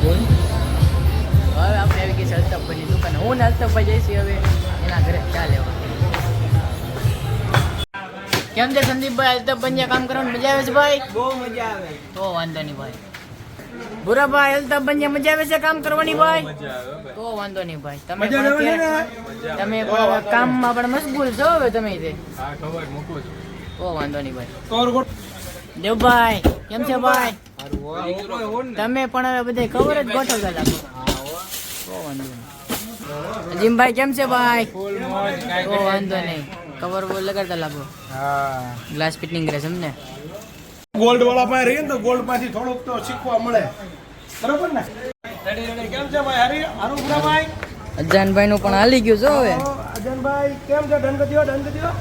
બોલ. હવે આપણે આવી ગઈ છે અલ્તાફભાઈની દુકાને. હું ને અલ્તાફભાઈ જઈશી હવે એના ઘરે ચા લેવા. કેમ છે સંદીપભાઈ? અલ્તાફભાઈ કામ કરવાની મજા આવે છે ભાઈ? બહુ મજા આવે. તો વાંધો નહીં ભાઈ. ભૂરાભાઈ અલ્તાફભાઈ મજા આવે છે કામ કરવાની ભાઈ? તો વાંધો નહીં ભાઈ. તમે કામમાં પણ મશગુલ છો હવે તમે તે. તો વાંધો નહીં ભાઈ. દેવભાઈ કેમ છે ભાઈ? તમે પણ હવે બધા ખબર જ ગોઠવતા લાગો. તો વાંધો નહીં. અજીમભાઈ કેમ છે ભાઈ? તો વાંધો નહીં. કવર બોલ લગાડતા લાગો. ગ્લાસ ફિટિંગ કરે સમજે. ગોલ્ડ વાળા પાસે રહીએ ને તો ગોલ્ડ માંથી થોડુંક તો શીખવા મળે. બરોબર ને? કેમ છે ભાઈ? હરી હારું ભાઈ? અજાનભાઈ નું પણ હાલી ગયું છો હવે. અજાનભાઈ કેમ છે? ડન કરી દો.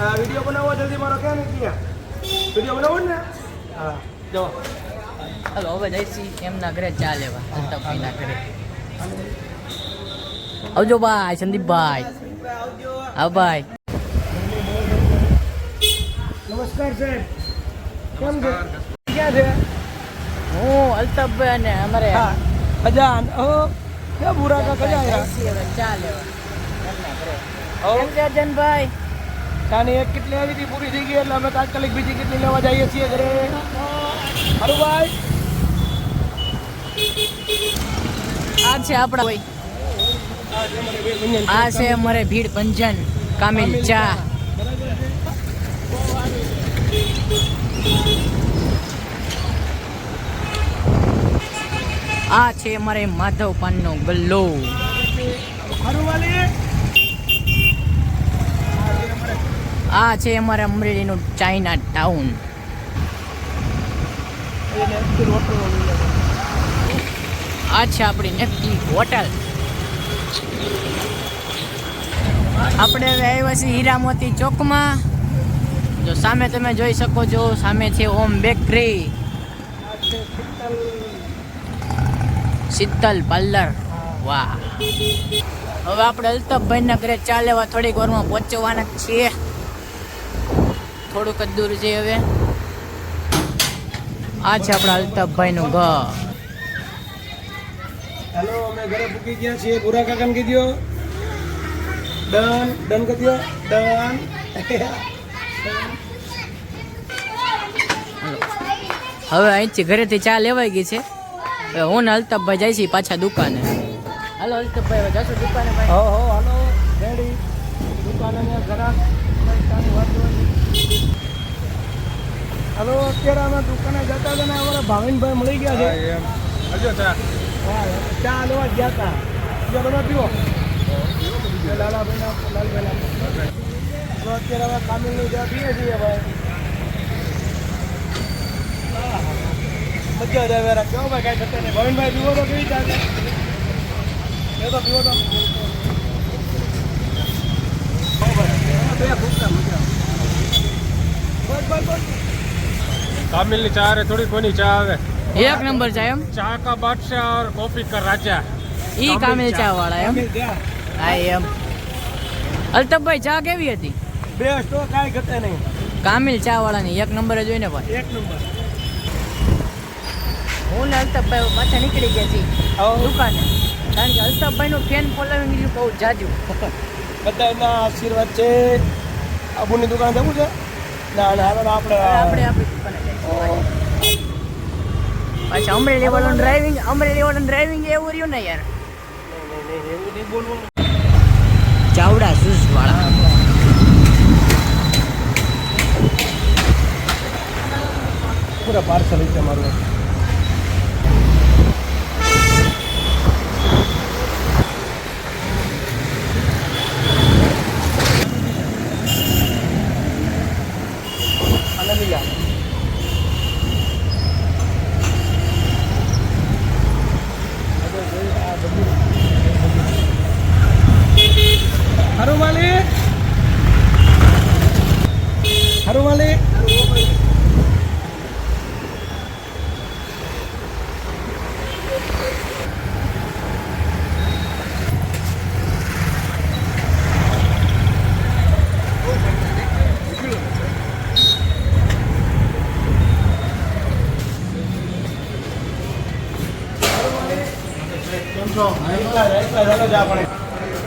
આ વિડીયો બનાવો જલ્દી. મારો ક્યાં નીકળ્યા? વિડીયો બનાવો ને? હા જો. હાલો હવે જઈશી એમના ઘરે ચા લેવા. અલ્તાફભાઈના ઘરે આવજો ભાઈ. સંદીપભાઈ આવ ભાઈ. નમસ્કાર સાહેબ. કેમ છે? ક્યાં છે? હું અલ્તાફભાઈ અને અમારે અજાન ક્યાં બુરા કા કયા જઈશી હવે ચા લેવા એમના ઘરે. કેમ છે અજાનભાઈ? તાની એક કેટલી આવી હતી પૂરી થઈ ગઈ એટલે અમે તાત્કાલિક બીજી કેટલી લેવા જઈએ છીએ ઘરે. હારું ભાઈ. આ છે આપણા ભાઈ. આ છે અમારે ભીડ ભંજન કામિલ ચા. આ છે અમારે માધવ પાનનો ગલ્લો. આ છે અમારે અમરેલીનું ચાઇના ટાઉન. આ છે આપણી નેક્ટી હોટલ. આપણે હવે આવ્યા છીએ હીરા મોતી ચોકમાં. જો સામે તમે જોઈ શકો છો, સામે છે ઓમ બેકરી, શીતલ પાર્લર. વાહ. હવે આપણે અલ્તાફભાઈના ઘરે ચા લેવા થોડીક વારમાં પહોંચવાના છીએ. થોડુંક જ દૂર છે હવે. આ છે આપણા અલ્તાફભાઈનું ઘર. હેલો, અમે ઘરે પૂકી ગયા છીએ. બુરા કાકાને કીધો ડન કરી દો. ડન. હવે અહીંથી ઘરેથી ચા લેવાઈ ગઈ છે. હવે હું ને અલ્તાફભાઈ જાય છે પાછા દુકાને. હાલો અલ્તાફભાઈ, હવે જશું દુકાને ભાઈ. હો હાલો રેડી. દુકાને ઘરાક હાલો. અત્યારે અમે દુકાને જતા હતા ને અમારા ભાવિનભાઈ મળી ગયા છે. ચા લેવા ગયા હતા. તમે પીવો લાલભાઈ. અત્યારે હવે કામિલની ચા પીએ છીએ ભાઈ. મજા જ આવે. કેવો ભાઈ કાંઈ થતા નહીં. ભાવિનભાઈ પીવો તો કેવી ચા છે? એ તો પીવો તો कामिल चाह रहे थोड़ी कोनी चाह आवे. એક નંબર ચા એમ. चाह का बादशाह और कॉफी का राजा. ઈ કામિલ ચા વાળા એમ. હા એમ. અલ્તાફભાઈ ચા કેવી હતી? બેસ્ટ તો કાંઈ ઘટે નહીં. કામિલ ચા વાળાની એક નંબર જ હોય ને ભાઈ. એક નંબર. હું ને અલ્તાફભાઈ પાછા નીકળી ગયા છીએ દુકાને. કારણ કે અલ્તાફભાઈનું ફેન ફોલોવિંગ રહ્યું બહુ જાજુ. બધા એના આશીર્વાદ છે. આબુની દુકાન જવું છે. ના આપણે આપણી દુકાને જઈશું. પાછા અમરેલી વાળાનું ડ્રાઇવિંગ એવું રહ્યું ને યાર. એવું નહીં બોલવું. ચાવડા શૂઝ વાળા. પૂરા પાર્સલ છે મારું.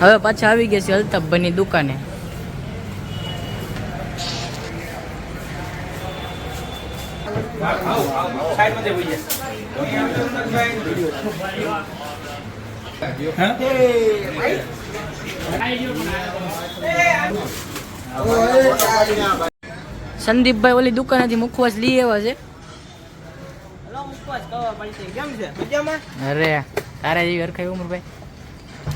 હવે પાછા આવી ગયા છે અલ્તાફભાઈની દુકાને. સંદીપભાઈ ઓલી દુકાનેથી મુખવાસ લઈ આવ્યા છે. અરે તારા જેવી હરખાઈ ઉમરભાઈ.